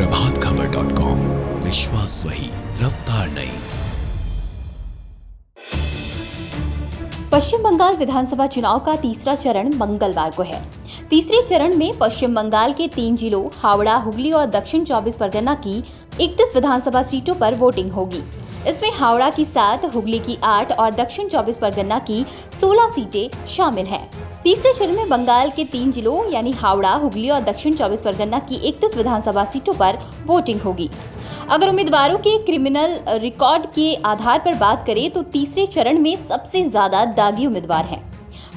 प्रभातखबर.com, विश्वास वही, रफ्तार नहीं। पश्चिम बंगाल विधानसभा चुनाव का तीसरा चरण मंगलवार को है। तीसरे चरण में पश्चिम बंगाल के 3 जिलों हावड़ा, हुगली और दक्षिण 24 परगना की 31 विधानसभा सीटों पर वोटिंग होगी। इसमें हावड़ा की 7, हुगली की 8 और दक्षिण 24 परगना की 16 सीटें शामिल हैं। तीसरे चरण में बंगाल के 3 जिलों यानी हावड़ा, हुगली और दक्षिण 24 परगना की 31 विधानसभा सीटों पर वोटिंग होगी। अगर उम्मीदवारों के क्रिमिनल रिकॉर्ड के आधार पर बात करें तो तीसरे चरण में सबसे ज्यादा दागी उम्मीदवार हैं।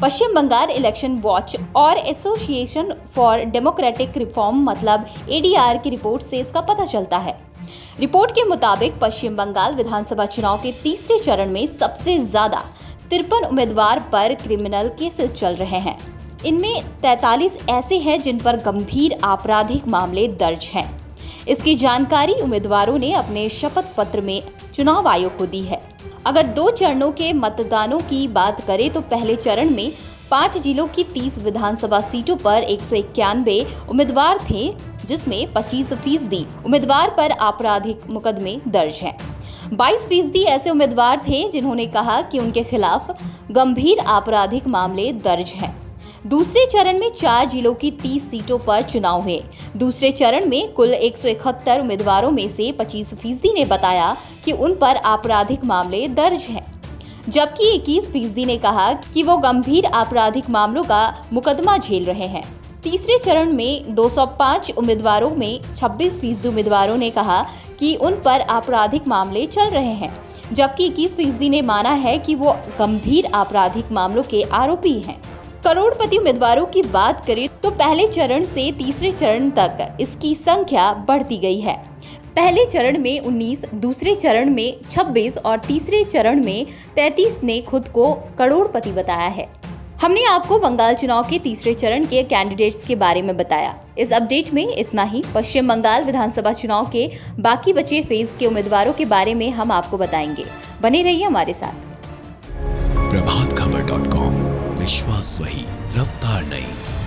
पश्चिम बंगाल इलेक्शन वॉच और एसोसिएशन फॉर डेमोक्रेटिक रिफॉर्म मतलब एडीआर की रिपोर्ट से इसका पता चलता है। रिपोर्ट के मुताबिक पश्चिम बंगाल विधानसभा चुनाव के तीसरे चरण में सबसे ज्यादा 53 उम्मीदवार पर क्रिमिनल केसेस चल रहे हैं। इनमें 43 ऐसे हैं जिन पर गंभीर आपराधिक मामले दर्ज हैं। इसकी जानकारी उम्मीदवारों ने अपने शपथ पत्र में चुनाव आयोग को दी है। अगर 2 चरणों के मतदानों की बात करें तो पहले चरण में 5 जिलों की 30 विधानसभा सीटों पर 191 उम्मीदवार थे, जिसमें 25% उम्मीदवार पर आपराधिक मुकदमे दर्ज हैं। 22% ऐसे उम्मीदवार थे जिन्होंने कहा कि उनके खिलाफ गंभीर आपराधिक मामले दर्ज हैं। दूसरे चरण में 4 जिलों की 30 सीटों पर चुनाव हुए। दूसरे चरण में कुल 171 उम्मीदवारों में से 25% ने बताया कि उन पर आपराधिक मामले दर्ज हैं, जबकि 21% ने कहा कि वो गंभीर आपराधिक मामलों का मुकदमा झेल रहे हैं। तीसरे चरण में 205 उम्मीदवारों में 26% उम्मीदवारों ने कहा कि उन पर आपराधिक मामले चल रहे हैं, जबकि 21% ने माना है कि वो गंभीर आपराधिक मामलों के आरोपी हैं। करोड़पति उम्मीदवारों की बात करें तो पहले चरण से तीसरे चरण तक इसकी संख्या बढ़ती गई है। पहले चरण में 19, दूसरे चरण में 26 और तीसरे चरण में 33 ने खुद को करोड़पति बताया है। हमने आपको बंगाल चुनाव के तीसरे चरण के कैंडिडेट्स के बारे में बताया। इस अपडेट में इतना ही। पश्चिम बंगाल विधानसभा चुनाव के बाकी बचे फेज के उम्मीदवारों के बारे में हम आपको बताएंगे। बने रहिए हमारे साथ। प्रभातखबर.com, विश्वास वही, रफ्तार नहीं।